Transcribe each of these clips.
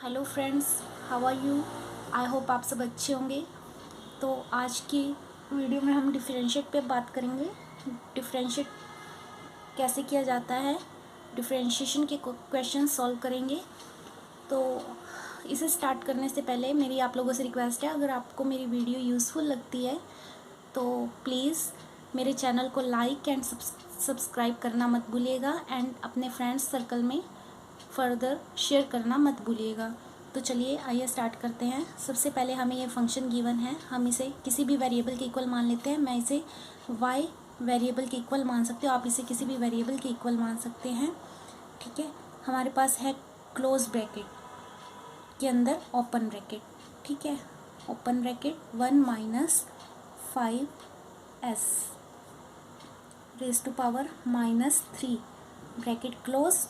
Hello friends, how are you. I hope आप सब अच्छे होंगे। तो आज की वीडियो में हम डिफरेंशिएट पे बात करेंगे। डिफरेंशिएट कैसे किया जाता है, डिफरेंशिएशन के क्वेश्चन सॉल्व करेंगे। तो इसे स्टार्ट करने से पहले मेरी आप लोगों से रिक्वेस्ट है, अगर आपको मेरी वीडियो यूज़फुल लगती है तो प्लीज़ मेरे चैनल को लाइक एंड सब्सक्राइब करना मत भूलिएगा एंड अपने फ्रेंड्स सर्कल में फर्दर शेयर करना मत भूलिएगा। तो चलिए आइए स्टार्ट करते हैं। सबसे पहले हमें ये फंक्शन गिवन है, हम इसे किसी भी वेरिएबल के इक्वल मान लेते हैं। मैं इसे y वेरिएबल के इक्वल मान सकते हो, आप इसे किसी भी वेरिएबल के इक्वल मान सकते हैं। ठीक है, हमारे पास है क्लोज ब्रैकेट के अंदर ओपन ब्रैकेट। ठीक है, open bracket 1 minus 5s raise to power -3 bracket close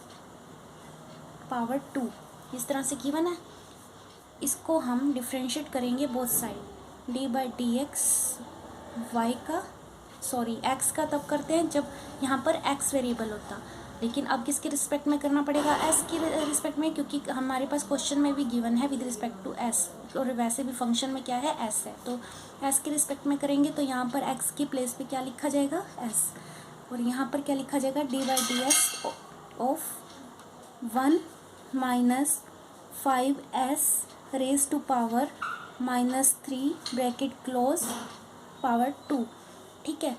power 2, इस तरह से गिवन है। इसको हम डिफ्रेंशिएट करेंगे both side, D by D X Y का एक्स का तब करते हैं जब यहाँ पर एक्स वेरिएबल होता, लेकिन अब किसके रिस्पेक्ट में करना पड़ेगा, एस की रिस्पेक्ट में, क्योंकि हमारे पास क्वेश्चन में भी गिवन है विद रिस्पेक्ट टू एस, और वैसे भी फंक्शन में क्या है, एस है। तो एस के रिस्पेक्ट में करेंगे तो यहाँ पर एक्स की प्लेस पे क्या लिखा जाएगा, एस, और यहाँ पर क्या लिखा जाएगा, D by D X of 1 minus 5s raise to power -3 bracket close power 2। ठीक है,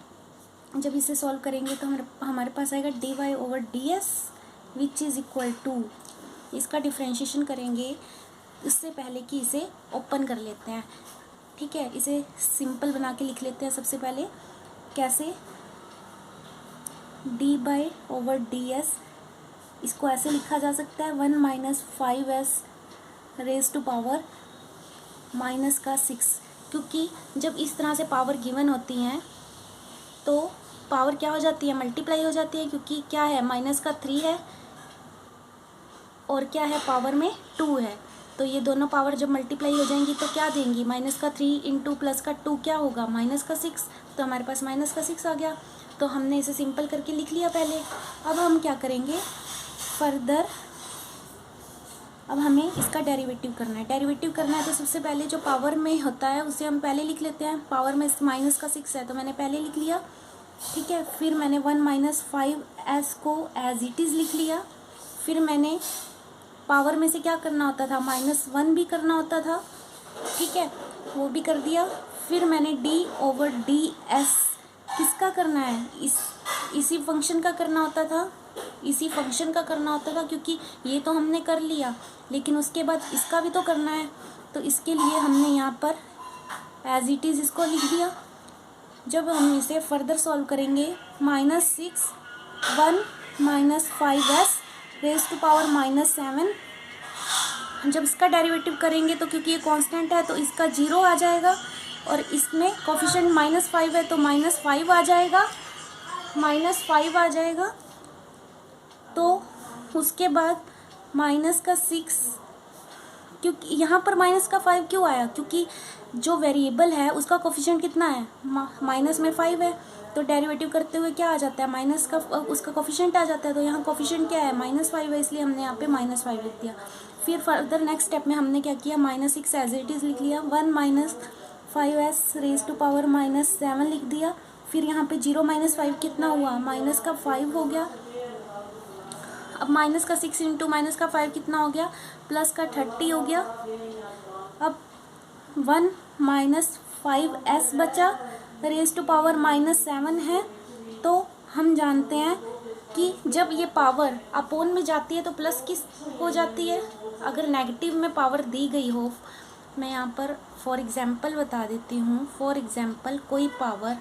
जब इसे सॉल्व करेंगे तो हमारे पास आएगा D Y over D S which is equal to, इसका डिफ्रेंशिएशन करेंगे इससे पहले कि इसे ओपन कर लेते हैं। ठीक है, इसे सिंपल बना के लिख लेते हैं सबसे पहले। कैसे, D by over D S, इसको ऐसे लिखा जा सकता है 1 minus 5s raise to power -6, क्योंकि जब इस तरह से पावर गिवन होती हैं तो पावर क्या हो जाती है, मल्टीप्लाई हो जाती है, क्योंकि क्या है, -3 है और क्या है, पावर में 2 है। तो ये दोनों पावर जब मल्टीप्लाई हो जाएंगी तो क्या देंगी, -3 इंटू +2 क्या होगा, -6। तो हमारे पास -6 आ गया। तो हमने इसे सिंपल करके लिख लिया पहले। अब हम क्या करेंगे फर्दर, अब हमें इसका डेरिवेटिव करना है। डेरिवेटिव करना है तो सबसे पहले जो पावर में होता है उसे हम पहले लिख लेते हैं। पावर में -6 है तो मैंने पहले लिख लिया। ठीक है, फिर मैंने 1 माइनस 5s को एज इट इज़ लिख लिया। फिर मैंने पावर में से क्या करना होता था, -1 भी करना होता था। ठीक है, वो भी कर दिया। फिर मैंने d ओवर डी एस किसका करना है, इसी फंक्शन का करना होता था, क्योंकि ये तो हमने कर लिया, लेकिन उसके बाद इसका भी तो करना है। तो इसके लिए हमने यहाँ पर एज इट इज़ इसको लिख दिया। जब हम इसे फर्दर सॉल्व करेंगे, -6 1 minus 5s raise to power -7, जब इसका डेरिवेटिव करेंगे तो क्योंकि ये कांस्टेंट है तो इसका 0 आ जाएगा, और इसमें कोफिशिएंट -5 है तो -5 आ जाएगा, -5 आ जाएगा। तो उसके बाद -6, क्योंकि यहाँ पर -5 क्यों आया, क्योंकि जो वेरिएबल है उसका कोफिशिएंट कितना है, माइनस में 5 है। तो डेरिवेटिव करते हुए क्या आ जाता है, माइनस का उसका कोफिशिएंट आ जाता है। तो यहाँ कोफिशिएंट क्या है, -5 है, इसलिए हमने यहाँ पे -5 लिख दिया। फिर फर्दर नेक्स्ट स्टेप में हमने क्या किया, -6 एज इट इज़ लिख लिया, 1 minus 5s raise to power -7 लिख दिया। फिर यहाँ पे 0 - 5 कितना हुआ, -5 हो गया। अब -6 इंटू -5 कितना हो गया, +30 हो गया। अब 1 माइनस 5s बचा, रेज टू पावर -7 है। तो हम जानते हैं कि जब ये पावर अपोन में जाती है तो प्लस किस हो जाती है, अगर नेगेटिव में पावर दी गई हो, मैं यहाँ पर फॉर एग्जांपल बता देती हूँ। फॉर एग्जांपल कोई पावर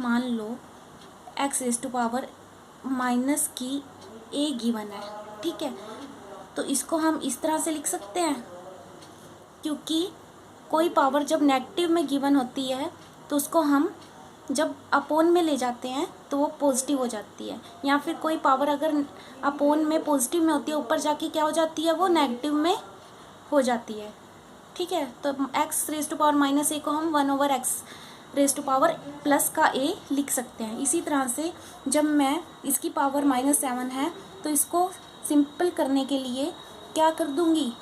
मान लो x raise to power -a given है। ठीक है, तो इसको हम इस तरह से लिख सकते हैं, क्योंकि कोई पावर जब नेगेटिव में गिवन होती है तो उसको हम जब अपोन में ले जाते हैं तो वो पॉजिटिव हो जाती है, या फिर कोई पावर अगर अपोन में पॉजिटिव में होती है ऊपर जाके क्या हो जाती है, वो नेगेटिव में हो जाती है। ठीक है, तो x raise to power -a को हम 1 over x raise to power +a लिख सकते हैं। इसी तरह से जब मैं इसकी पावर -7 है तो इसको सिंपल करने के लिए क्या कर दूंगी,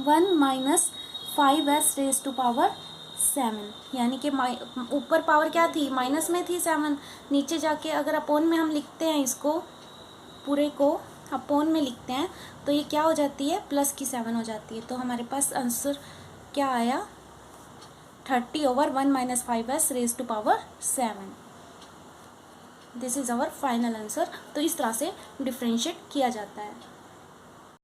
1 minus 5s raise to power 7, यानी कि ऊपर पावर क्या थी, माइनस में थी 7, नीचे जाके अगर अपोन में हम लिखते हैं, इसको पूरे को अपोन में लिखते हैं तो ये क्या हो जाती है, प्लस की 7 हो जाती है। तो हमारे पास आंसर क्या आया, 30/1 minus 5s raise to power 7। This is our final answer. तो इस तरह से डिफ्रेंशिएट किया जाता है।